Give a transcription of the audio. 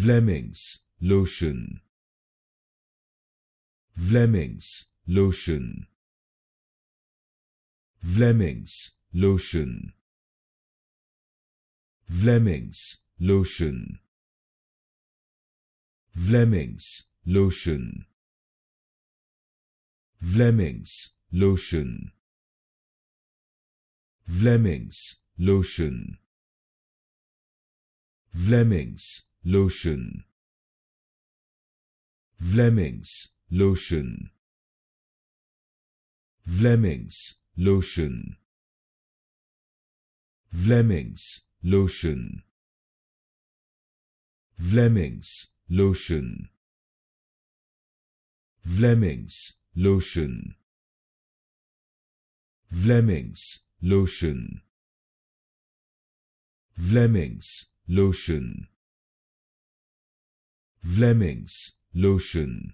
Vleminckx Lotion. Vleminckx Lotion. Vleminckx Lotion. Vleminckx Lotion. Vleminckx Lotion. Vleminckx Lotion. Vleminckx Lotion. Vleminckx Lotion. Vleminckx Lotion. Vleminckx Lotion. Vleminckx Lotion. Vleminckx Lotion. Vleminckx Lotion. Vleminckx Lotion. Vleminckx Lotion. Vleminckx Lotion.